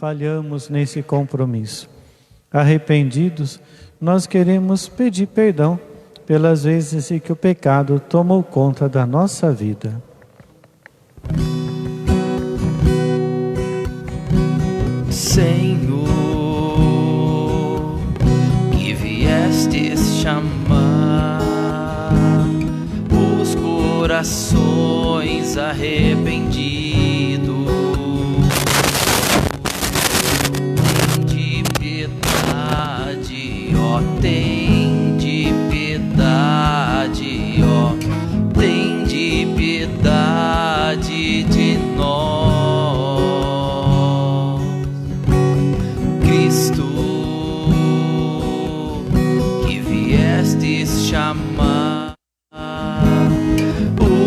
falhamos nesse compromisso. Arrependidos, nós queremos pedir perdão pelas vezes em que o pecado tomou conta da nossa vida. Senhor, que viestes chamar os corações arrependidos, tem de piedade, ó, tem de piedade, ó, tem de piedade de nós. Chamar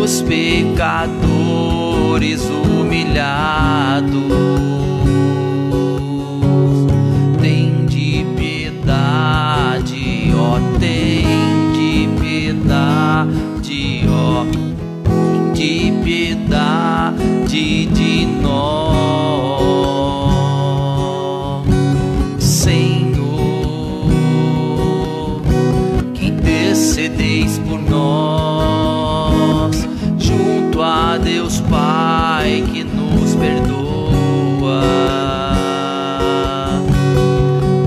os pecadores humilhados, tem de piedade, ó, tem de piedade, ó, tem de piedade de nós, Senhor. Intercedeis por nós, junto a Deus Pai que nos perdoa.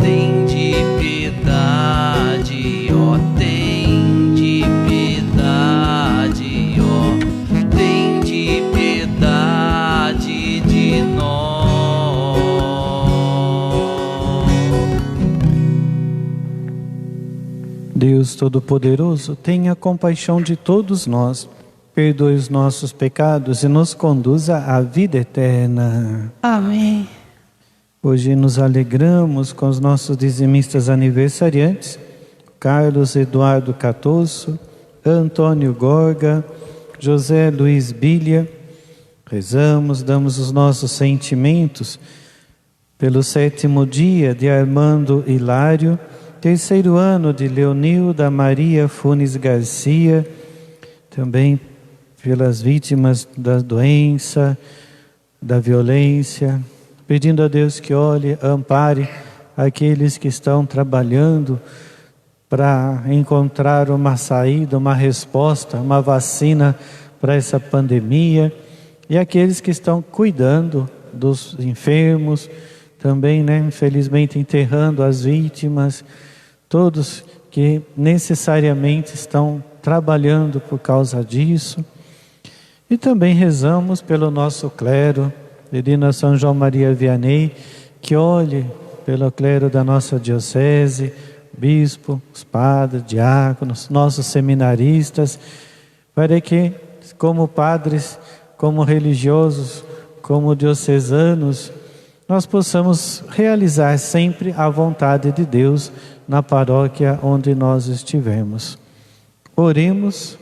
Tem de piedade, ó, tem de piedade, ó, tem de piedade de nós. Deus Todo-Poderoso, tenha compaixão de todos nós, perdoe os nossos pecados e nos conduza à vida eterna. Amém. Hoje nos alegramos com os nossos dizimistas aniversariantes, Carlos Eduardo Catosso, Antônio Gorga, José Luiz Bilha. Rezamos, damos os nossos sentimentos pelo 7º dia de Armando Hilário, 3º ano de Leonilda Maria Funes Garcia, também pelas vítimas da doença, da violência, pedindo a Deus que olhe, ampare aqueles que estão trabalhando para encontrar uma saída, uma resposta, uma vacina para essa pandemia, e aqueles que estão cuidando dos enfermos, também, infelizmente, enterrando as vítimas, todos que necessariamente estão trabalhando por causa disso. E também rezamos pelo nosso clero, pedindo a São João Maria Vianney, que olhe pelo clero da nossa diocese, bispo, os padres, diáconos, nossos seminaristas, para que, como padres, como religiosos, como diocesanos, nós possamos realizar sempre a vontade de Deus na paróquia onde nós estivermos. Oremos.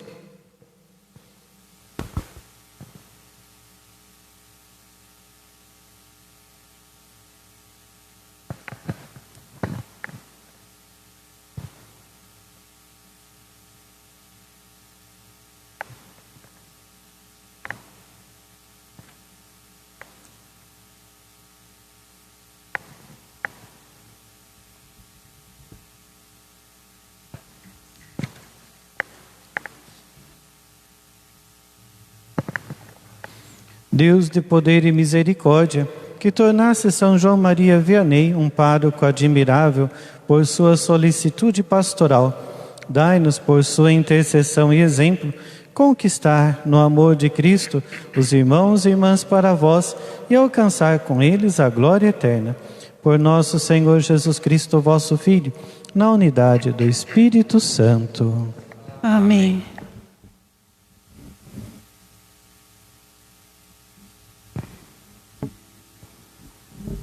Deus de poder e misericórdia, que tornasse São João Maria Vianney um pároco admirável por sua solicitude pastoral, dai-nos por sua intercessão e exemplo, conquistar no amor de Cristo os irmãos e irmãs para vós e alcançar com eles a glória eterna. Por nosso Senhor Jesus Cristo, vosso Filho, na unidade do Espírito Santo. Amém.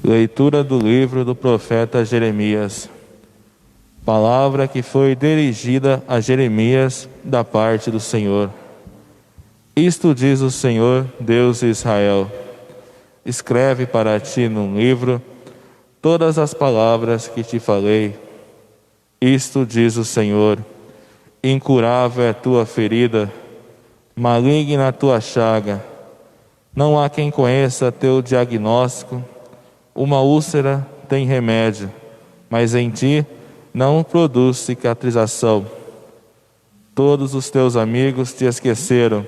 Leitura do livro do profeta Jeremias. Palavra que foi dirigida a Jeremias da parte do Senhor. Isto diz o Senhor, Deus de Israel: escreve para ti num livro todas as palavras que te falei. Isto diz o Senhor: incurável é a tua ferida, maligna a tua chaga. Não há quem conheça teu diagnóstico, Uma úlcera tem remédio, mas em ti não produz cicatrização. Todos os teus amigos te esqueceram,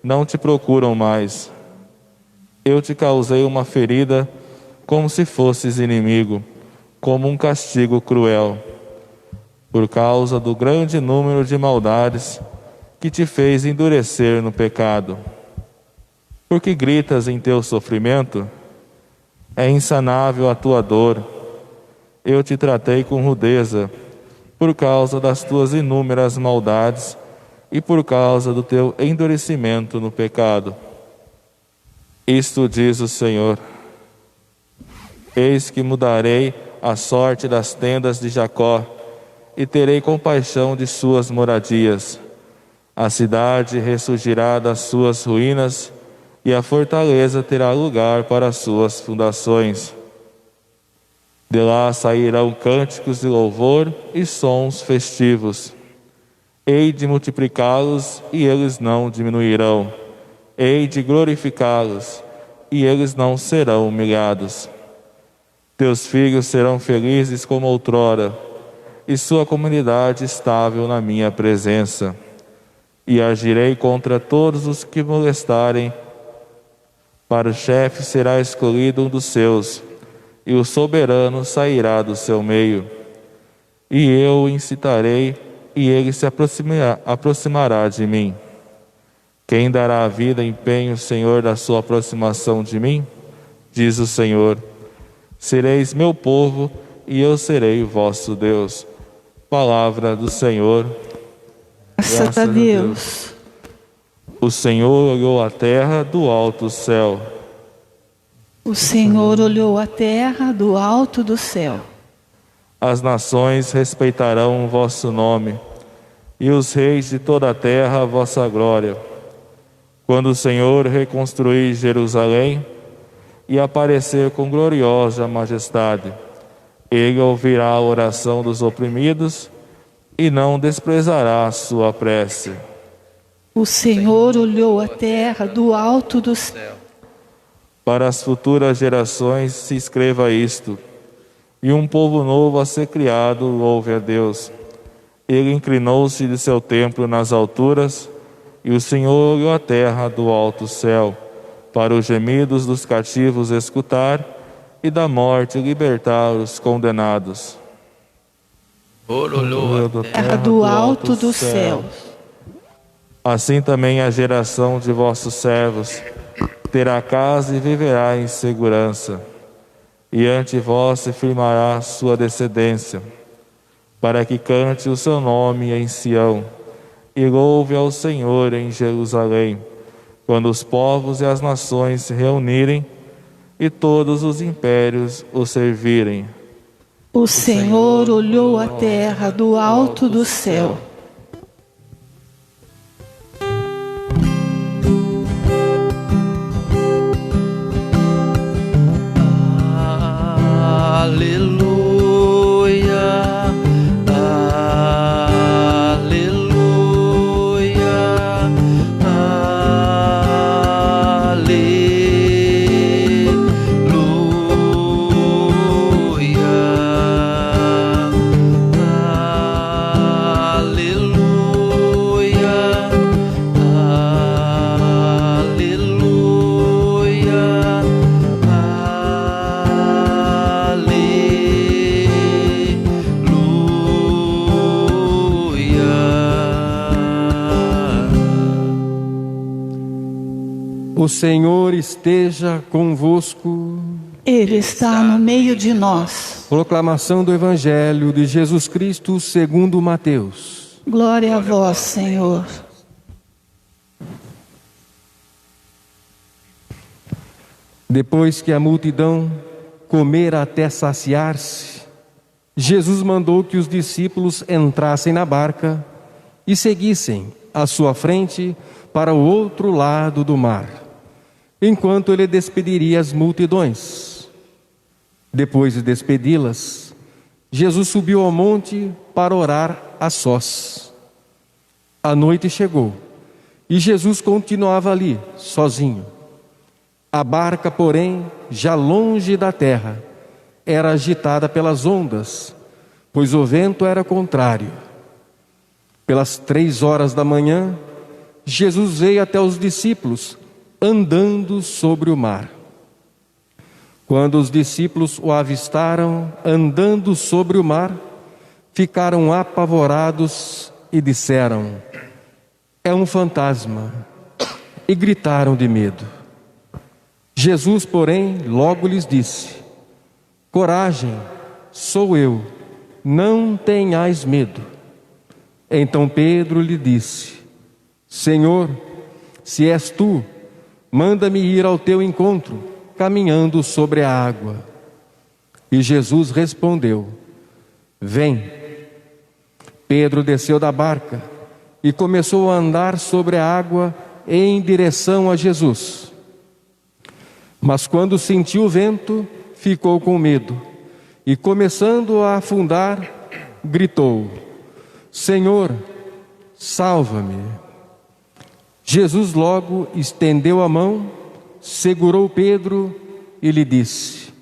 não te procuram mais. Eu te causei uma ferida como se fosses inimigo, como um castigo cruel, por causa do grande número de maldades que te fez endurecer no pecado. Porque gritas em teu sofrimento? É insanável a tua dor. Eu te tratei com rudeza, por causa das tuas inúmeras maldades e por causa do teu endurecimento no pecado. Isto diz o Senhor: eis que mudarei a sorte das tendas de Jacó e terei compaixão de suas moradias. A cidade ressurgirá das suas ruínas e a fortaleza terá lugar para as suas fundações. De lá sairão cânticos de louvor e sons festivos. Hei de multiplicá-los e eles não diminuirão. Hei de glorificá-los e eles não serão humilhados. Teus filhos serão felizes como outrora, e sua comunidade estável na minha presença. E agirei contra todos os que molestarem. Para o chefe será escolhido um dos seus, e o soberano sairá do seu meio. E eu o incitarei, e ele se aproximará de mim. Quem dará a vida empenho, Senhor, da sua aproximação de mim? Diz o Senhor: sereis meu povo, e eu serei o vosso Deus. Palavra do Senhor. Graças a Deus. O Senhor olhou a terra do alto céu. O Senhor olhou a terra do alto do céu. As nações respeitarão o vosso nome, e os reis de toda a terra a vossa glória. Quando o Senhor reconstruir Jerusalém e aparecer com gloriosa majestade, ele ouvirá a oração dos oprimidos e não desprezará a sua prece. O Senhor olhou a terra do alto do céu. Para as futuras gerações se escreva isto: e um povo novo a ser criado louve a Deus. Ele inclinou-se de seu templo nas alturas, e o Senhor olhou a terra do alto céu, para os gemidos dos cativos escutar, e da morte libertar os condenados. Olhou a Terra do alto do céu. Assim também a geração de vossos servos terá casa e viverá em segurança, e ante vós se firmará sua descendência, para que cante o seu nome em Sião, e louve ao Senhor em Jerusalém, quando os povos e as nações se reunirem, e todos os impérios o servirem. O Senhor olhou a terra do alto do céu. Aleluia, aleluia, O Senhor esteja convosco. Ele está no meio de nós. Proclamação do Evangelho de Jesus Cristo segundo Mateus. Glória a vós, Senhor. Depois que a multidão comera até saciar-se, Jesus mandou que os discípulos entrassem na barca e seguissem à sua frente para o outro lado do mar, enquanto ele despediria as multidões. Depois de despedi-las, Jesus subiu ao monte para orar a sós. A noite chegou e Jesus continuava ali, sozinho. A barca, porém, já longe da terra, era agitada pelas ondas, pois o vento era contrário. Pelas 3 horas da manhã, Jesus veio até os discípulos, andando sobre o mar. Quando os discípulos o avistaram andando sobre o mar, ficaram apavorados e disseram: "É um fantasma", e gritaram de medo. Jesus, porém, logo lhes disse: "Coragem, sou eu, não tenhais medo." Então Pedro lhe disse: "Senhor, se és tu, manda-me ir ao teu encontro, caminhando sobre a água." E Jesus respondeu: "Vem." Pedro desceu da barca e começou a andar sobre a água em direção a Jesus. Mas quando sentiu o vento, ficou com medo e, começando a afundar, gritou: "Senhor, salva-me." Jesus logo estendeu a mão, segurou Pedro e lhe disse: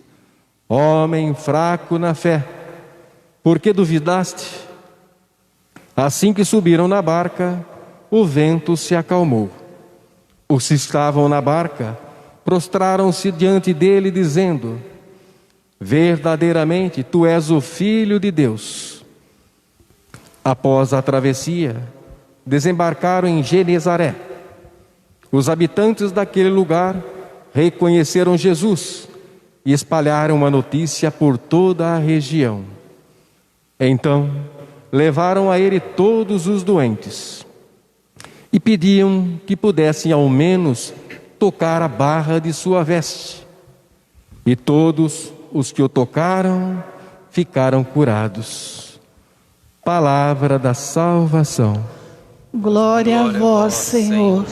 "Homem fraco na fé, por que duvidaste?" Assim que subiram na barca, o vento se acalmou. Os que estavam na barca prostraram-se diante dele, dizendo: "Verdadeiramente, tu és o Filho de Deus." Após a travessia, desembarcaram em Genezaré. Os habitantes daquele lugar reconheceram Jesus e espalharam a notícia por toda a região. Então, levaram a ele todos os doentes e pediam que pudessem ao menos tocar a barra de sua veste. E todos os que o tocaram ficaram curados. Palavra da salvação. Glória a vós, Senhor.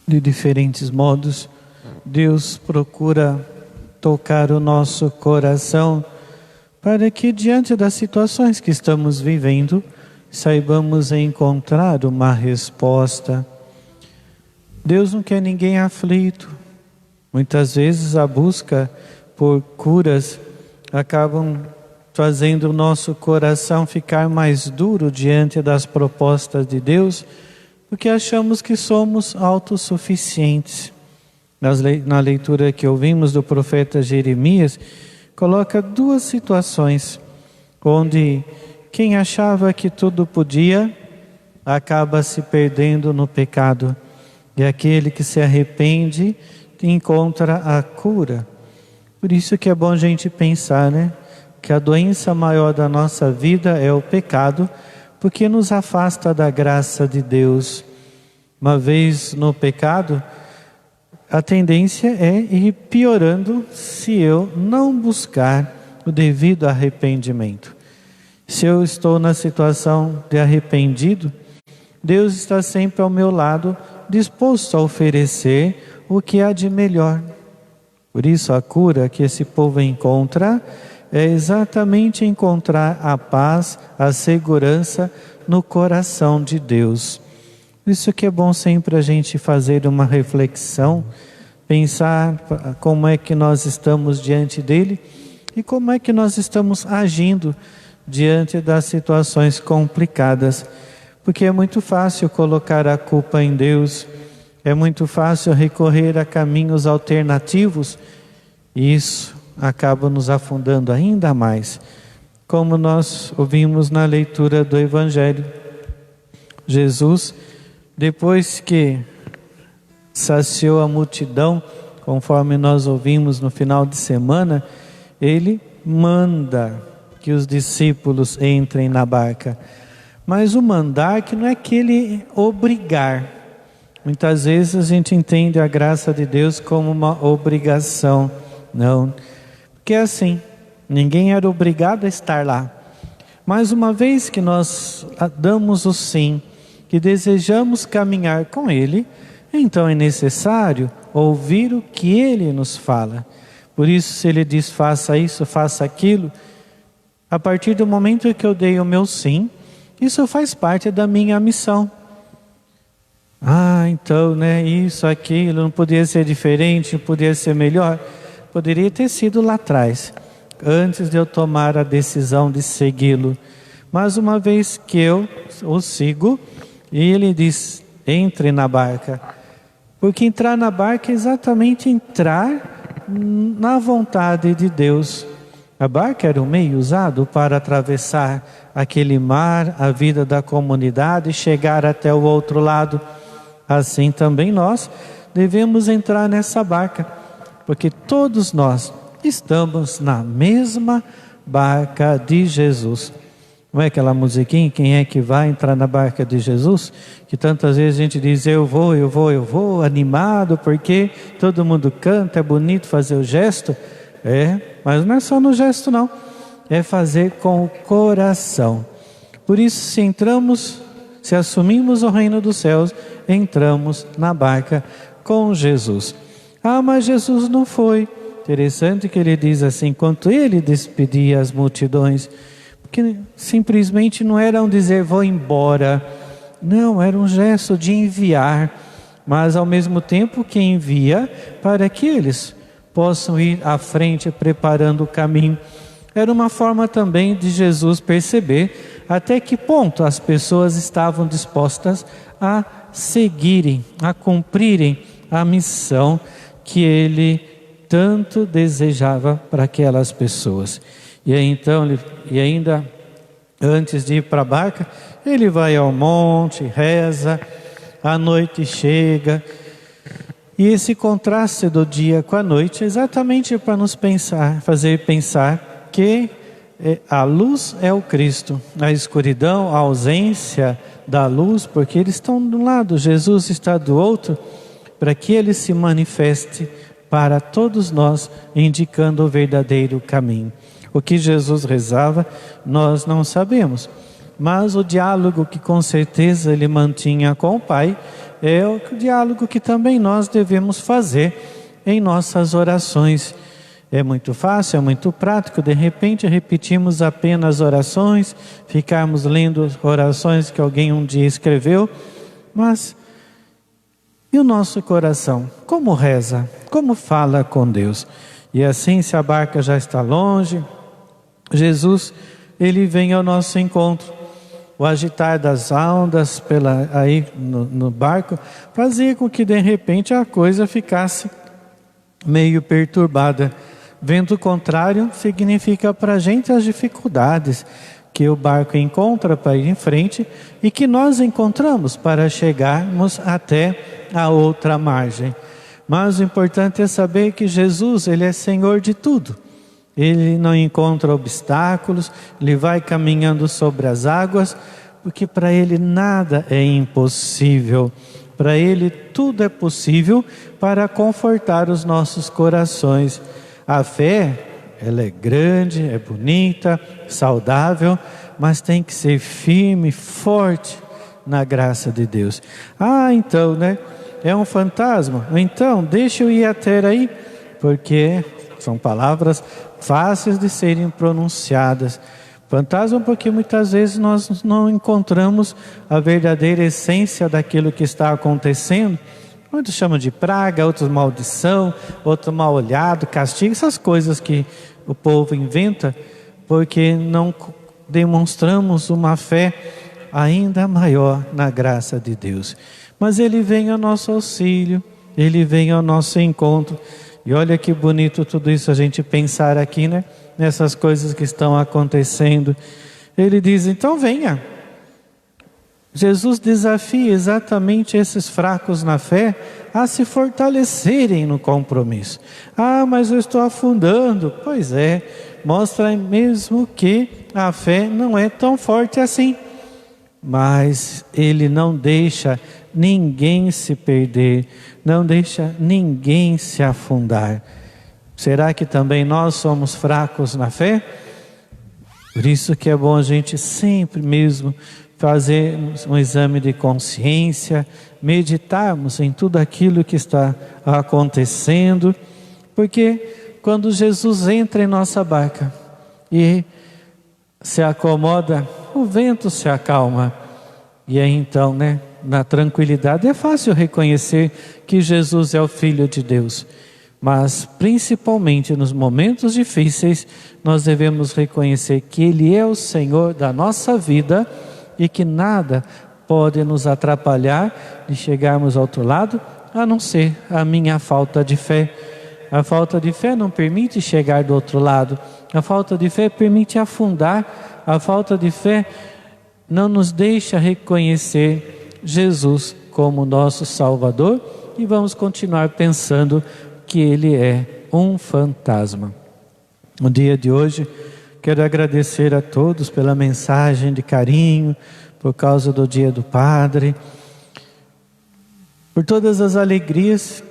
De diferentes modos, Deus procura tocar o nosso coração para que, diante das situações que estamos vivendo, saibamos encontrar uma resposta. Deus não quer ninguém aflito. Muitas vezes a busca por curas acabam fazendo o nosso coração ficar mais duro diante das propostas de Deus, porque achamos que somos autossuficientes. Na leitura que ouvimos do profeta Jeremias, coloca duas situações onde quem achava que tudo podia acaba se perdendo no pecado, e aquele que se arrepende encontra a cura. Por isso que é bom a gente pensar, que a doença maior da nossa vida é o pecado, porque nos afasta da graça de Deus. Uma vez no pecado, a tendência é ir piorando se eu não buscar o devido arrependimento. Se eu estou na situação de arrependido, Deus está sempre ao meu lado, disposto a oferecer o que há de melhor. Por isso a cura que esse povo encontra é exatamente encontrar a paz, a segurança no coração de Deus. Isso que é bom sempre a gente fazer uma reflexão, pensar como é que nós estamos diante dele e como é que nós estamos agindo diante das situações complicadas. Porque é muito fácil colocar a culpa em Deus, é muito fácil recorrer a caminhos alternativos, e isso acaba nos afundando ainda mais. Como nós ouvimos na leitura do Evangelho, Jesus, depois que saciou a multidão, conforme nós ouvimos no final de semana, ele manda que os discípulos entrem na barca. Mas o mandar que não é aquele obrigar. Muitas vezes a gente entende a graça de Deus como uma obrigação. Não, porque é assim, ninguém era obrigado a estar lá. Mas uma vez que nós damos o sim, que desejamos caminhar com Ele, então é necessário ouvir o que Ele nos fala. Por isso, se Ele diz faça isso, faça aquilo, a partir do momento que eu dei o meu sim, isso faz parte da minha missão. Então, isso, aquilo, não podia ser diferente, não podia ser melhor. Poderia ter sido lá atrás, antes de eu tomar a decisão de segui-lo. Mas uma vez que eu o sigo, e Ele diz, entre na barca. Porque entrar na barca é exatamente entrar na vontade de Deus. A barca era um meio usado para atravessar aquele mar, a vida da comunidade, e chegar até o outro lado. Assim também nós devemos entrar nessa barca, porque todos nós estamos na mesma barca de Jesus. Não é aquela musiquinha, quem é que vai entrar na barca de Jesus? Que tantas vezes a gente diz, eu vou, animado, porque todo mundo canta, é bonito fazer o gesto. Mas não é só no gesto não, é fazer com o coração. Por isso, se assumimos o reino dos céus, entramos na barca com Jesus. Mas Jesus não foi. Interessante que ele diz assim, enquanto ele despedia as multidões, porque simplesmente não era um dizer vou embora, não, era um gesto de enviar, mas ao mesmo tempo que envia para que eles possam ir à frente preparando o caminho. Era uma forma também de Jesus perceber até que ponto as pessoas estavam dispostas a seguirem, a cumprirem a missão que ele tanto desejava para aquelas pessoas. E aí então, e ainda antes de ir para a barca, ele vai ao monte, reza, a noite chega. E esse contraste do dia com a noite é exatamente para nos fazer pensar que a luz é o Cristo, a escuridão, a ausência da luz, porque eles estão de um lado, Jesus está do outro, para que ele se manifeste para todos nós, indicando o verdadeiro caminho. O que Jesus rezava, nós não sabemos, mas o diálogo que com certeza ele mantinha com o Pai, é o diálogo que também nós devemos fazer em nossas orações. É muito fácil, é muito prático, de repente repetimos apenas orações, ficarmos lendo orações que alguém um dia escreveu, mas e o nosso coração? Como reza? Como fala com Deus? E assim, se a barca já está longe, Jesus, ele vem ao nosso encontro. O agitar das ondas aí no barco fazia com que de repente a coisa ficasse meio perturbada. Vento contrário significa para a gente as dificuldades que o barco encontra para ir em frente e que nós encontramos para chegarmos até a outra margem. Mas o importante é saber que Jesus, ele é Senhor de tudo. Ele não encontra obstáculos, ele vai caminhando sobre as águas, porque para ele nada é impossível. Para ele tudo é possível para confortar os nossos corações. A fé, ela é grande, é bonita, saudável, mas tem que ser firme, forte na graça de Deus. Então, é um fantasma? Então, deixa eu ir até aí, porque são palavras fáceis de serem pronunciadas. Fantasma porque muitas vezes nós não encontramos a verdadeira essência daquilo que está acontecendo. Muitos chamam de praga, outros maldição, outros mal olhado, castigo, essas coisas que o povo inventa, porque não demonstramos uma fé ainda maior na graça de Deus. Mas ele vem ao nosso auxílio, ele vem ao nosso encontro. E olha que bonito tudo isso a gente pensar aqui, nessas coisas que estão acontecendo. Ele diz, então venha. Jesus desafia exatamente esses fracos na fé a se fortalecerem no compromisso. Mas eu estou afundando. Pois é, mostra mesmo que a fé não é tão forte assim. Mas ele não deixa ninguém se perder, não deixa ninguém se afundar. Será que também nós somos fracos na fé? Por isso que é bom a gente sempre mesmo fazermos um exame de consciência, meditarmos em tudo aquilo que está acontecendo, porque quando Jesus entra em nossa barca e se acomoda, o vento se acalma. E aí então, na tranquilidade, é fácil reconhecer que Jesus é o Filho de Deus. Mas principalmente nos momentos difíceis, nós devemos reconhecer que Ele é o Senhor da nossa vida e que nada pode nos atrapalhar de chegarmos ao outro lado, a não ser a minha falta de fé. A falta de fé não permite chegar do outro lado. A falta de fé permite afundar. A falta de fé não nos deixa reconhecer Jesus como nosso Salvador e vamos continuar pensando que Ele é um fantasma. No dia de hoje, quero agradecer a todos pela mensagem de carinho, por causa do Dia do Padre, por todas as alegrias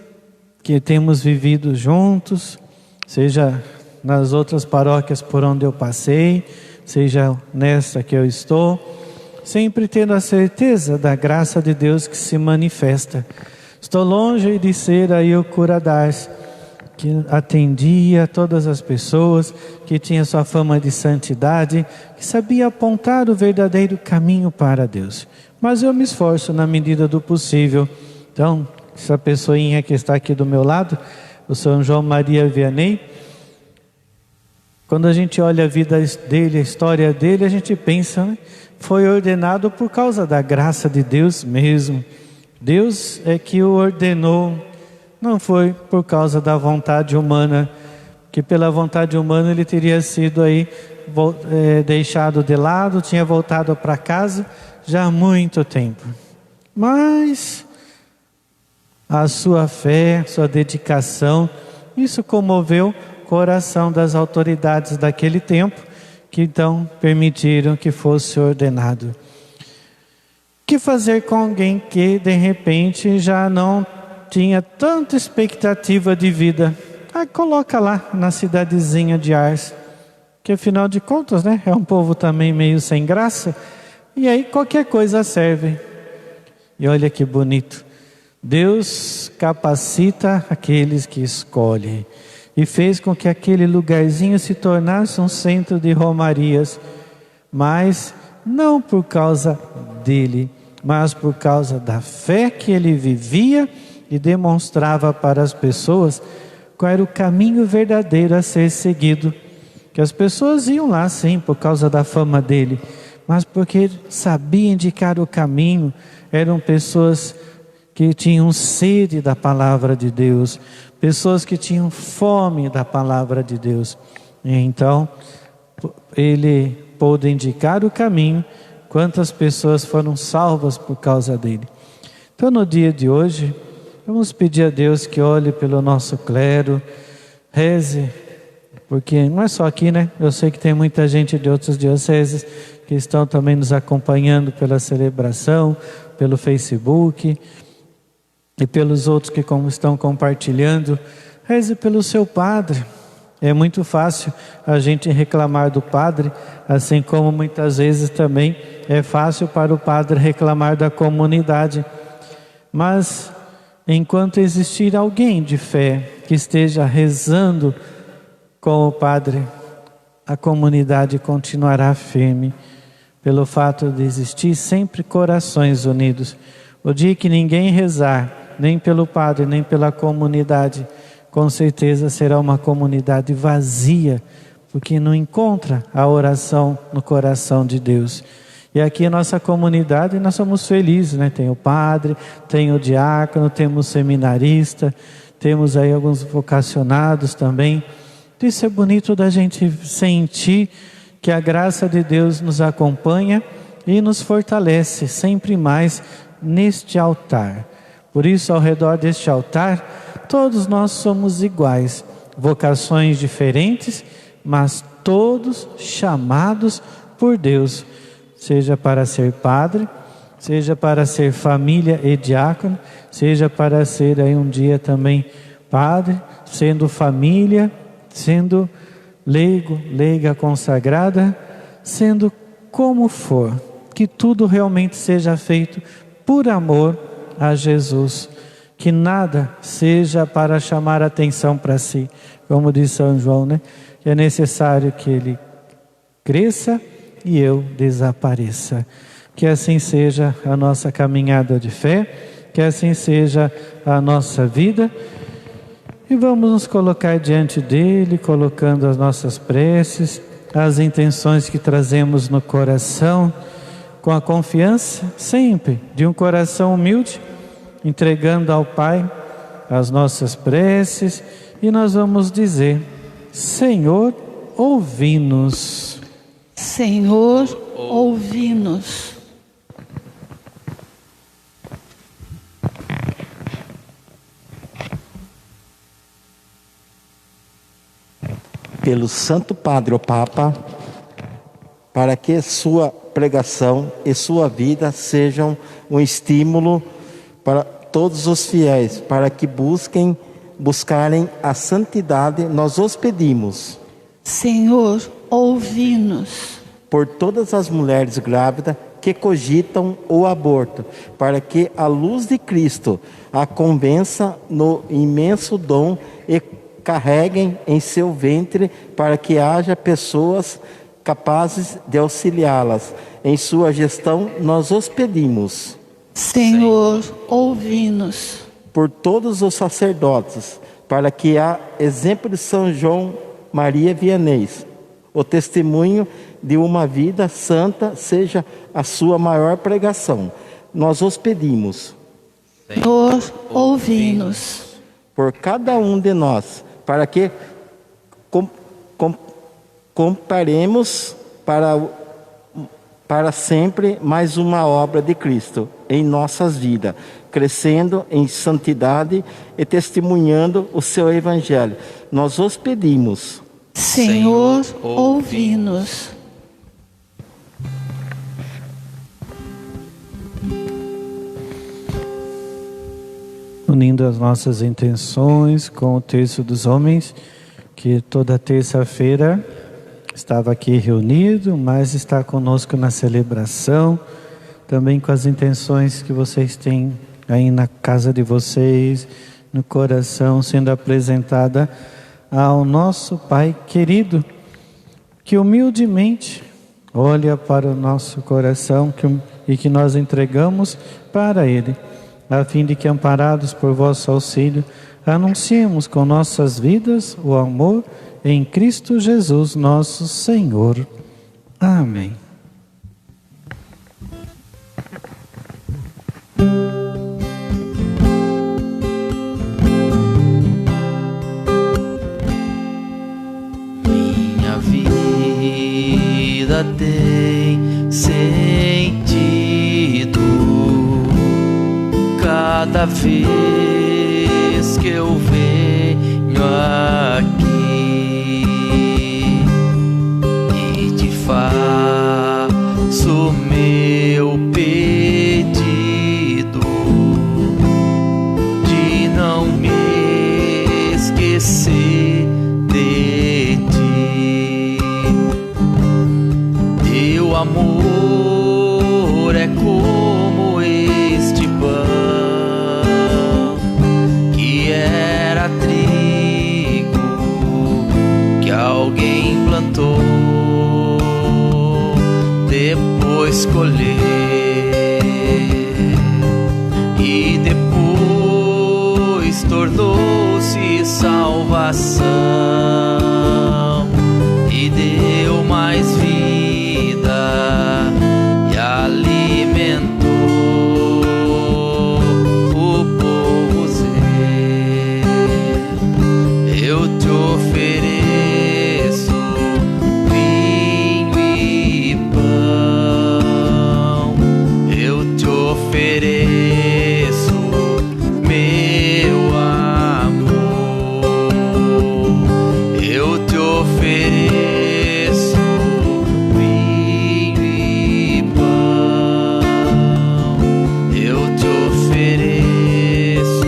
que temos vivido juntos, seja nas outras paróquias por onde eu passei, seja nesta que eu estou, sempre tendo a certeza da graça de Deus que se manifesta. Estou longe de ser aí o cura d'Ars, que atendia todas as pessoas, que tinha sua fama de santidade, que sabia apontar o verdadeiro caminho para Deus. Mas eu me esforço na medida do possível. Então, essa pessoinha que está aqui do meu lado, o São João Maria Vianney, quando a gente olha a vida dele, a história dele, a gente pensa, foi ordenado por causa da graça de Deus mesmo. Deus é que o ordenou, não foi por causa da vontade humana, que pela vontade humana ele teria sido aí deixado de lado, tinha voltado para casa já há muito tempo. Mas a sua fé, sua dedicação, isso comoveu o coração das autoridades daquele tempo, que então permitiram que fosse ordenado. O que fazer com alguém que de repente já não tinha tanta expectativa de vida? Coloca lá na cidadezinha de Ars, que afinal de contas, é um povo também meio sem graça, e aí qualquer coisa serve. E olha que bonito, Deus capacita aqueles que escolhe, e fez com que aquele lugarzinho se tornasse um centro de romarias, mas não por causa dele, mas por causa da fé que ele vivia e demonstrava para as pessoas qual era o caminho verdadeiro a ser seguido. Que as pessoas iam lá sim por causa da fama dele, mas porque sabia indicar o caminho. Eram pessoas que tinham sede da palavra de Deus, pessoas que tinham fome da palavra de Deus. E então ele pôde indicar o caminho. Quantas pessoas foram salvas por causa dele. Então no dia de hoje, vamos pedir a Deus que olhe pelo nosso clero, reze, porque não é só aqui, eu sei que tem muita gente de outras dioceses que estão também nos acompanhando pela celebração, pelo Facebook e pelos outros que estão compartilhando. Reze pelo seu padre. É muito fácil a gente reclamar do padre, assim como muitas vezes também é fácil para o padre reclamar da comunidade. Mas enquanto existir alguém de fé que esteja rezando com o padre, a comunidade continuará firme, pelo fato de existir sempre corações unidos. O dia que ninguém rezar, nem pelo padre, nem pela comunidade, com certeza será uma comunidade vazia, porque não encontra a oração no coração de Deus. E aqui a nossa comunidade, nós somos felizes, tem o padre, tem o diácono, temos o seminarista, temos aí alguns vocacionados também. Isso é bonito da gente sentir que a graça de Deus nos acompanha e nos fortalece sempre mais neste altar. Por isso, ao redor deste altar, todos nós somos iguais, vocações diferentes, mas todos chamados por Deus, seja para ser padre, seja para ser família e diácono, seja para ser aí um dia também padre, sendo família, sendo leigo, leiga consagrada, sendo como for, que tudo realmente seja feito por amor a Jesus, que nada seja para chamar atenção para si, como diz São João, né? Que é necessário que ele cresça e eu desapareça. Que assim seja a nossa caminhada de fé, que assim seja a nossa vida. E vamos nos colocar diante dele, colocando as nossas preces, as intenções que trazemos no coração, com a confiança sempre de um coração humilde, entregando ao Pai as nossas preces, e nós vamos dizer: Senhor, ouvi-nos. Senhor, ouvi-nos. Pelo Santo Padre, o Papa, para que sua pregação e sua vida sejam um estímulo para todos os fiéis, para que buscarem a santidade, nós os pedimos. Senhor, ouvi-nos. Por todas as mulheres grávidas que cogitam o aborto, para que a luz de Cristo a convença no imenso dom e carreguem em seu ventre, para que haja pessoas capazes de auxiliá-las. Em sua gestão, nós os pedimos. Senhor, ouvi-nos. Por todos os sacerdotes, para que, a exemplo de São João Maria Vianney, o testemunho de uma vida santa seja a sua maior pregação. Nós os pedimos. Senhor, ouvi-nos. Por cada um de nós, para que comparemos para sempre mais uma obra de Cristo em nossas vidas, crescendo em santidade e testemunhando o seu Evangelho. Nós os pedimos. Senhor, ouvi-nos. Unindo as nossas intenções com o Terço dos Homens, que toda terça-feira estava aqui reunido, mas está conosco na celebração, também com as intenções que vocês têm aí na casa de vocês, no coração, sendo apresentada ao nosso Pai querido, que humildemente olha para o nosso coração e que nós entregamos para Ele, a fim de que, amparados por vosso auxílio, anunciemos com nossas vidas o amor em Cristo Jesus, nosso Senhor. Amém. Minha vida tem sentido cada vez que eu venho aqui e te faço meu pedido de não me esquecer de ti. Teu amor é como este pão que era trigo que alguém plantou, depois colheu e depois tornou-se salvação e deu mais vida e alimentou o povo seu. Eu te ofereço vinho e pão, eu te ofereço meu amor, eu te ofereço vinho e pão, eu te ofereço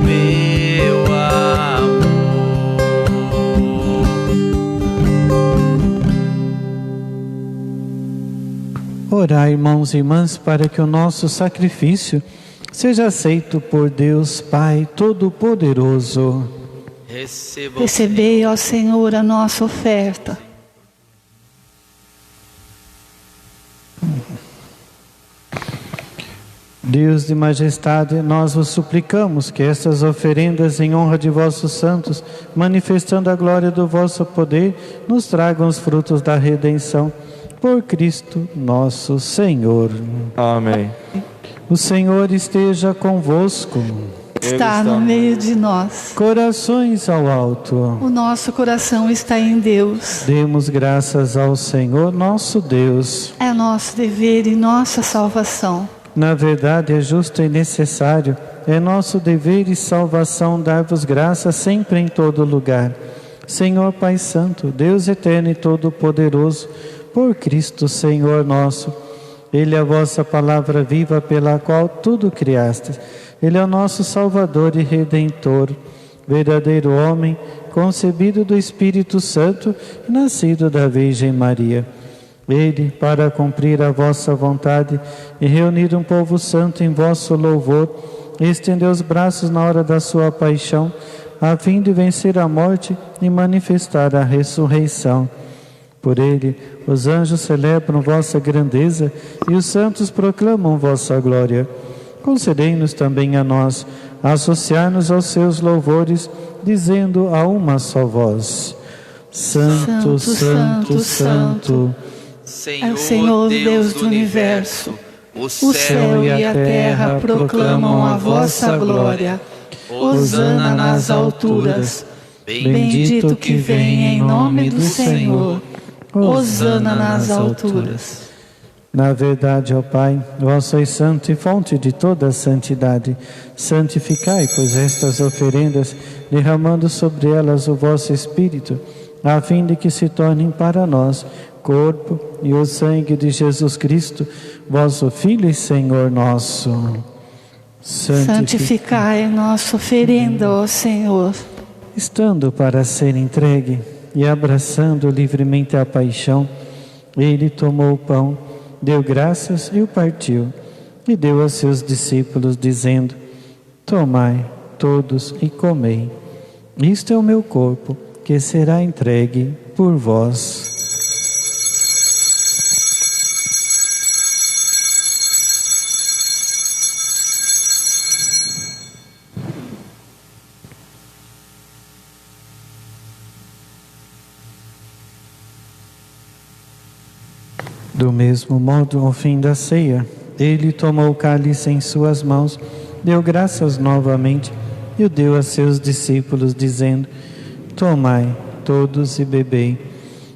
meu amor. Orai, irmãos e irmãs, para que o nosso sacrifício seja aceito por Deus Pai Todo-Poderoso. Recebei, ó Senhor, a nossa oferta. Deus de majestade, nós vos suplicamos que estas oferendas em honra de vossos santos, manifestando a glória do vosso poder, nos tragam os frutos da redenção. Por Cristo nosso Senhor. Amém. O Senhor esteja convosco. Está no meio de nós. Corações ao alto. O nosso coração está em Deus. Demos graças ao Senhor nosso Deus. É nosso dever e nossa salvação. Na verdade, é justo e necessário, é nosso dever e salvação dar-vos graças sempre em todo lugar. Senhor Pai Santo, Deus eterno e todo-poderoso, por Cristo Senhor nosso, Ele é a vossa palavra viva pela qual tudo criastes. Ele é o nosso Salvador e Redentor, verdadeiro homem, concebido do Espírito Santo e nascido da Virgem Maria. Ele, para cumprir a vossa vontade e reunir um povo santo em vosso louvor, estendeu os braços na hora da sua paixão, a fim de vencer a morte e manifestar a ressurreição. Por ele, os anjos celebram vossa grandeza e os santos proclamam vossa glória. Concedei-nos também a nós associar-nos aos seus louvores, dizendo a uma só voz: Santo, Santo, Santo, é o Senhor Deus do universo. O céu e a terra proclamam a vossa glória. Hosana nas alturas. Bendito que vem em nome do Senhor. Hosana nas alturas. Na verdade, ó Pai, vós sois santo e fonte de toda a santidade. Santificai, pois, estas oferendas, derramando sobre elas o vosso Espírito, a fim de que se tornem para nós corpo e o sangue de Jesus Cristo, vosso Filho e Senhor nosso. Santificai nossa oferenda, ó Senhor. Estando para ser entregue e abraçando livremente a paixão, ele tomou o pão, deu graças e o partiu, e deu a seus discípulos, dizendo: Tomai todos e comei. Isto é o meu corpo, que será entregue por vós. Do mesmo modo, ao fim da ceia, ele tomou o cálice em suas mãos, deu graças novamente e o deu a seus discípulos, dizendo: Tomai todos e bebei.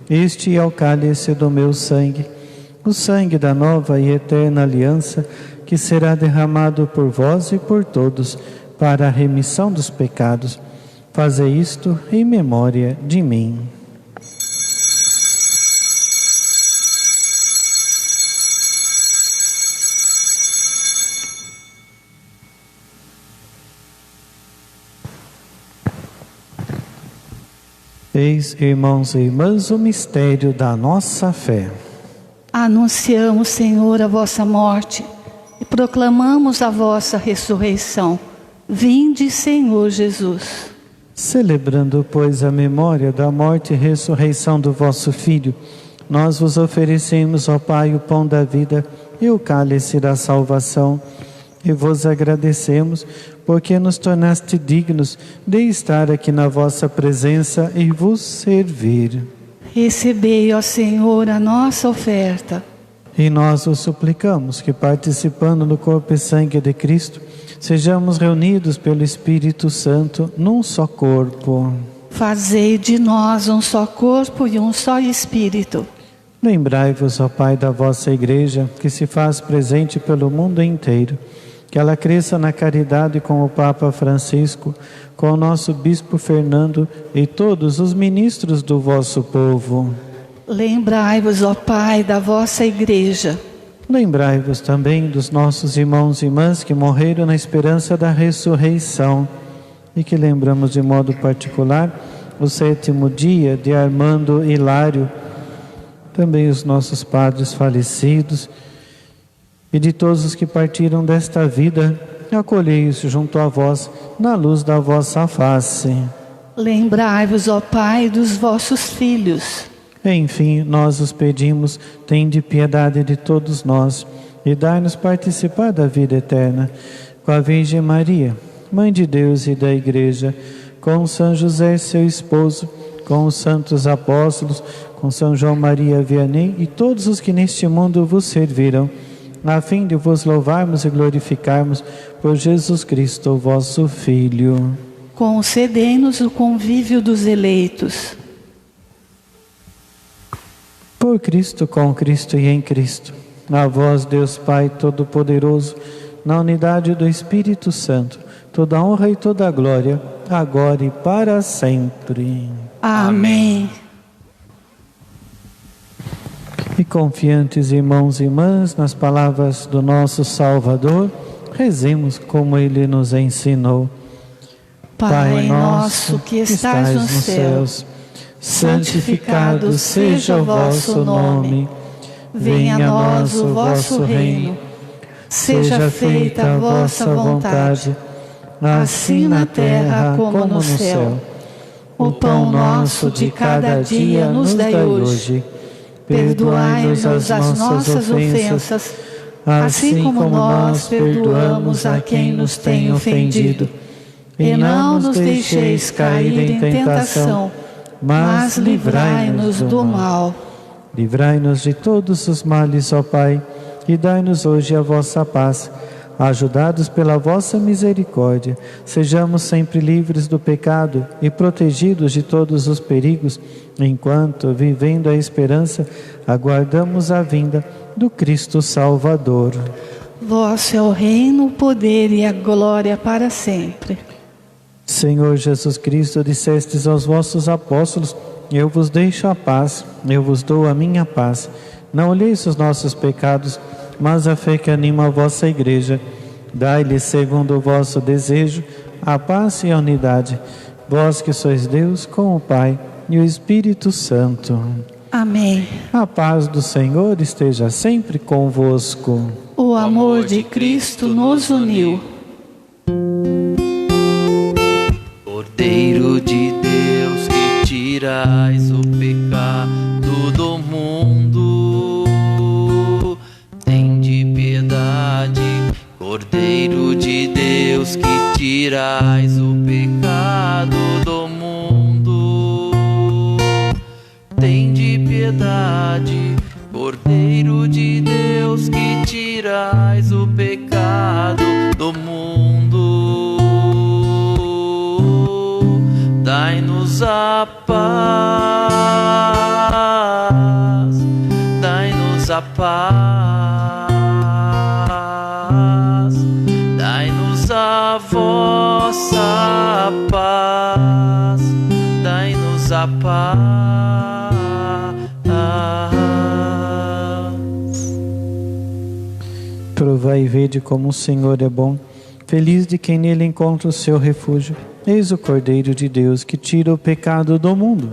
Este é o cálice do meu sangue, o sangue da nova e eterna aliança, que será derramado por vós e por todos, para a remissão dos pecados. Fazei isto em memória de mim. Eis, irmãos e irmãs, o mistério da nossa fé. Anunciamos, Senhor, a vossa morte e proclamamos a vossa ressurreição. Vinde, Senhor Jesus. Celebrando, pois, a memória da morte e ressurreição do vosso Filho, nós vos oferecemos, ó Pai, o pão da vida e o cálice da salvação, e vos agradecemos, porque nos tornaste dignos de estar aqui na vossa presença e vos servir. Recebei, ó Senhor, a nossa oferta. E nós vos suplicamos que, participando do corpo e sangue de Cristo, sejamos reunidos pelo Espírito Santo num só corpo. Fazei de nós um só corpo e um só Espírito. Lembrai-vos, ó Pai, da vossa Igreja, que se faz presente pelo mundo inteiro, que ela cresça na caridade com o Papa Francisco, com o nosso Bispo Fernando e todos os ministros do vosso povo. Lembrai-vos, ó Pai, da vossa Igreja. Lembrai-vos também dos nossos irmãos e irmãs que morreram na esperança da ressurreição e que lembramos de modo particular o 7º dia de Armando Hilário, também os nossos padres falecidos, e de todos os que partiram desta vida acolhei-os junto a vós, na luz da vossa face. Lembrai-vos, ó Pai, dos vossos filhos. Enfim, nós os pedimos, tende piedade de todos nós, e dai-nos participar da vida eterna. Com a Virgem Maria, Mãe de Deus e da Igreja, com São José, seu esposo, com os santos apóstolos, com São João Maria Vianney e todos os que neste mundo vos serviram, a fim de vos louvarmos e glorificarmos por Jesus Cristo, vosso Filho. Concedei-nos o convívio dos eleitos. Por Cristo, com Cristo e em Cristo, a vós, Deus Pai Todo-Poderoso, na unidade do Espírito Santo, toda honra e toda glória, agora e para sempre. Amém. E confiantes, irmãos e irmãs, nas palavras do nosso Salvador, rezemos como Ele nos ensinou. Pai nosso que estais nos céus, santificado seja o vosso nome. Venha a nós o vosso reino. Seja feita a vossa vontade, assim na terra como no céu. O pão nosso de cada dia nos dai hoje. Perdoai-nos as nossas ofensas, assim como nós perdoamos a quem nos tem ofendido. E não nos deixeis cair em tentação, mas livrai-nos do mal. Livrai-nos de todos os males, ó Pai, e dai-nos hoje a vossa paz. Ajudados pela vossa misericórdia, sejamos sempre livres do pecado e protegidos de todos os perigos, enquanto, vivendo a esperança, aguardamos a vinda do Cristo Salvador. Vosso é o reino, o poder e a glória para sempre. Senhor Jesus Cristo, dissestes aos vossos apóstolos: eu vos deixo a paz, eu vos dou a minha paz. Não olheis os nossos pecados, mas a fé que anima a vossa igreja. Dai-lhe, segundo o vosso desejo, a paz e a unidade. Vós que sois Deus, com o Pai e o Espírito Santo. Amém. A paz do Senhor esteja sempre convosco. O amor de Cristo nos uniu. Cordeiro de Deus, que tirais o pecado do mundo, tende piedade. Cordeiro de Deus, que tirais o pecado do mundo, tende piedade. Cordeiro de Deus, que tirais o pecado do mundo, dai-nos a paz, dai-nos a paz, dai-nos a vossa paz, dai-nos a paz. Provai e vede como o Senhor é bom. Feliz de quem nele encontra o seu refúgio. Eis o Cordeiro de Deus que tira o pecado do mundo.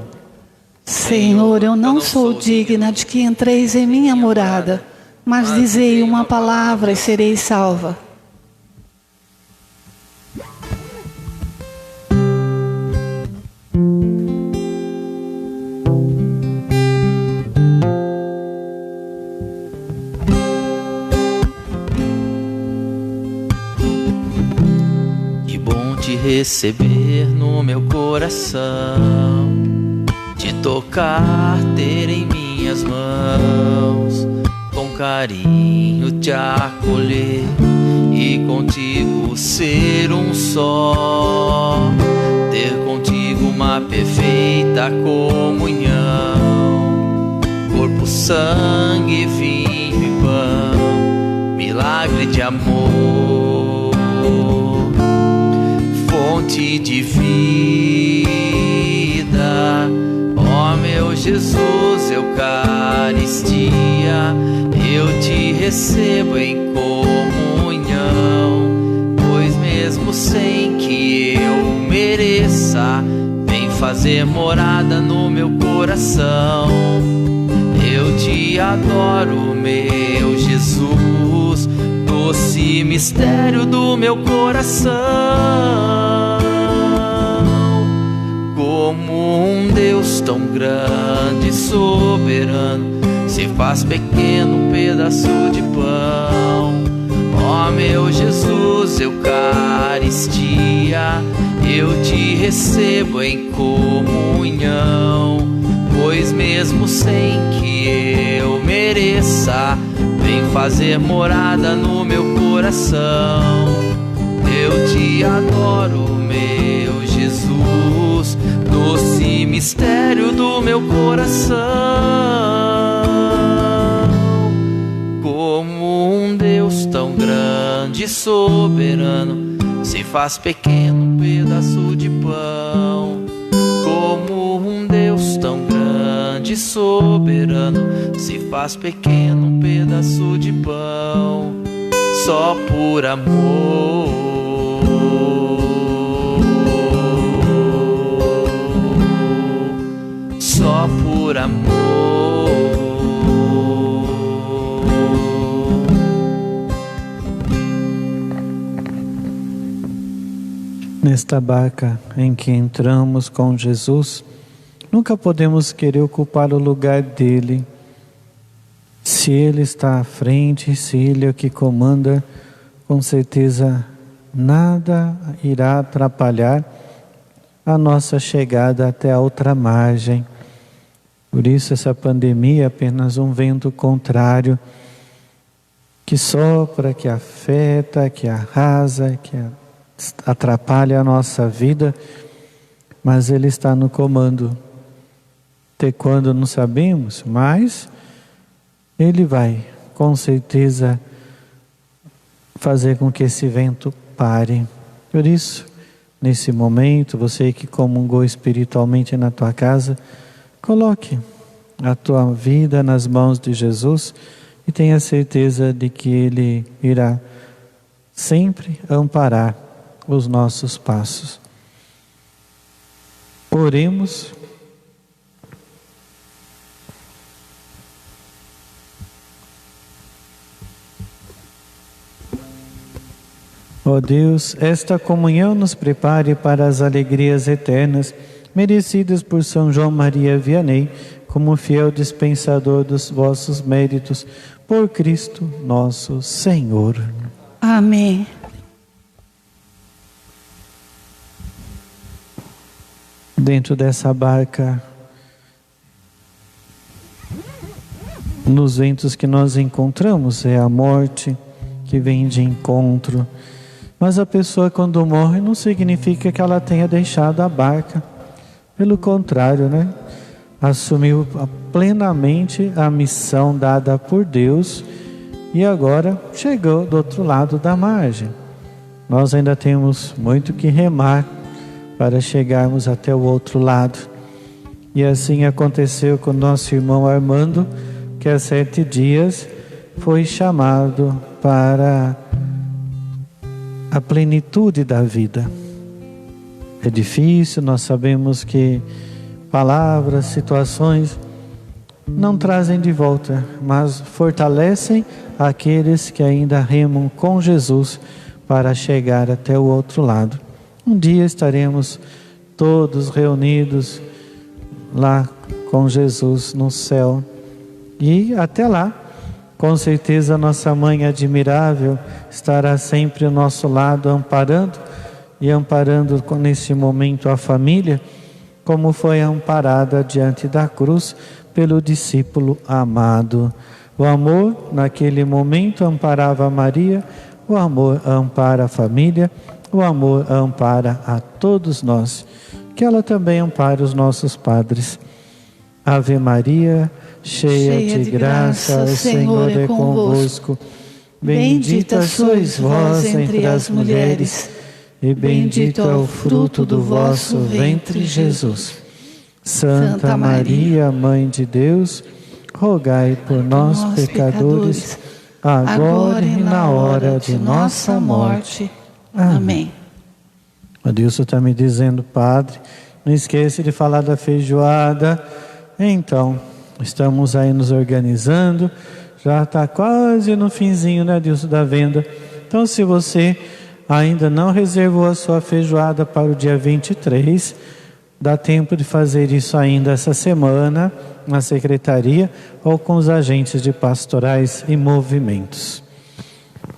Senhor, eu não sou digna de que entreis em minha morada, mas dizei uma palavra e serei salva. Receber no meu coração, te tocar, ter em minhas mãos, com carinho te acolher e contigo ser um só, ter contigo uma perfeita comunhão, corpo, sangue, vinho e pão, milagre de amor, fonte de vida, ó meu Jesus, Eucaristia, eu te recebo em comunhão, pois mesmo sem que eu mereça, vem fazer morada no meu coração. Eu te adoro, meu Jesus, doce mistério do meu coração. Como um Deus tão grande e soberano se faz pequeno pedaço de pão. Ó meu Jesus, Eucaristia, eu te recebo em comunhão, pois mesmo sem que eu mereça, vem fazer morada no meu coração. Eu te adoro, meu Jesus, doce mistério do meu coração. Como um Deus tão grande e soberano se faz pequeno pedaço de pão. Como um Deus tão grande e soberano se faz pequeno pedaço de pão. Só por amor, só por amor. Nesta barca em que entramos com Jesus, nunca podemos querer ocupar o lugar dele. Se ele está à frente, se ele é o que comanda, com certeza nada irá atrapalhar a nossa chegada até a outra margem. Por isso essa pandemia é apenas um vento contrário que sopra, que afeta, que arrasa, que atrapalha a nossa vida, mas ele está no comando. Até quando não sabemos, mas ele vai com certeza fazer com que esse vento pare. Por isso, nesse momento, você que comungou espiritualmente na tua casa, coloque a tua vida nas mãos de Jesus e tenha certeza de que ele irá sempre amparar os nossos passos. Oremos. Ó Deus, esta comunhão nos prepare para as alegrias eternas, merecidas por São João Maria Vianney, como fiel dispensador dos vossos méritos, por Cristo nosso Senhor. Amém. Dentro dessa barca, nos ventos que nós encontramos, é a morte que vem de encontro. Mas a pessoa, quando morre, não significa que ela tenha deixado a barca. Pelo contrário, né? Assumiu plenamente a missão dada por Deus e agora chegou do outro lado da margem. Nós ainda temos muito que remar para chegarmos até o outro lado. E assim aconteceu com nosso irmão Armando, que há 7 dias foi chamado para a plenitude da vida. É difícil, nós sabemos que palavras, situações não trazem de volta, mas fortalecem aqueles que ainda remam com Jesus para chegar até o outro lado. Um dia estaremos todos reunidos lá com Jesus no céu. E até lá, com certeza, nossa Mãe admirável estará sempre ao nosso lado, amparando nesse momento a família, como foi amparada diante da cruz pelo discípulo amado. O amor, naquele momento, amparava Maria, o amor ampara a família, o amor ampara a todos nós. Que ela também ampare os nossos padres. Ave Maria, cheia de graça, o Senhor é convosco. Bendita sois vós entre as mulheres, e bendito é o fruto do vosso ventre, Jesus. Santa Maria, Mãe de Deus, rogai por nós, pecadores, agora e na hora de nossa morte. Amém. O Adilson está me dizendo, padre, não esqueça de falar da feijoada. Então, estamos aí nos organizando Já está quase no finzinho, né, Dilson, da venda. Então, se você ainda não reservou a sua feijoada para o dia 23, dá tempo de fazer isso ainda essa semana na secretaria ou com os agentes de pastorais e movimentos.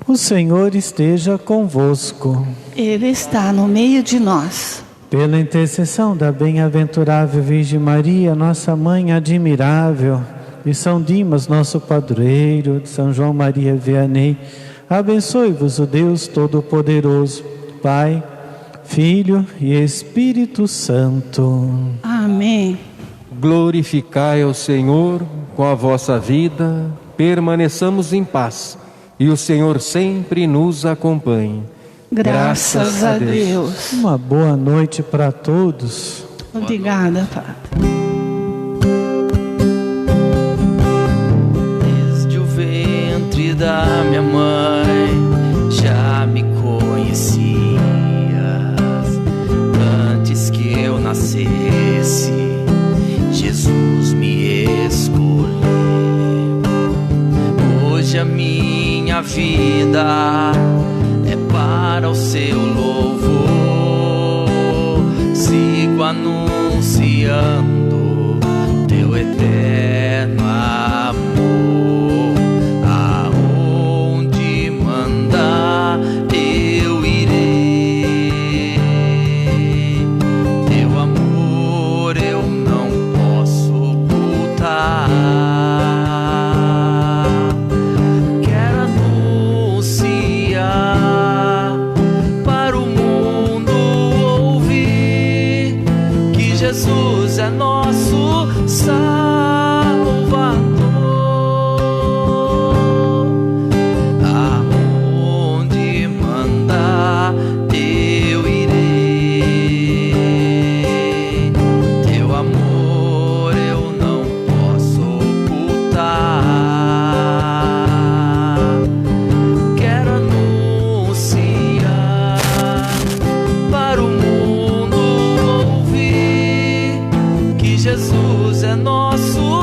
O Senhor esteja convosco. Ele está no meio de nós. Pela intercessão da bem-aventurável Virgem Maria, nossa Mãe admirável, de São Dimas, nosso padroeiro, de São João Maria Vianney, abençoe-vos o Deus Todo-Poderoso, Pai, Filho e Espírito Santo. Amém. Glorificai ao Senhor com a vossa vida, permaneçamos em paz e o Senhor sempre nos acompanhe. Graças a Deus. Uma boa noite para todos. Obrigada, Padre. Desde o ventre da minha mãe já me conhecias. Antes que eu nascesse, Jesus me escolheu. Hoje a minha vida é para o seu louvor. Sigo anunciando teu eterno amor. Aonde mandar eu irei. Teu amor eu não posso ocultar. Quero anunciar para o mundo ouvir que Jesus é nosso Salvador. Aonde mandar eu irei. Teu amor eu não posso ocultar. Quero anunciar para o mundo ouvir que Jesus é nosso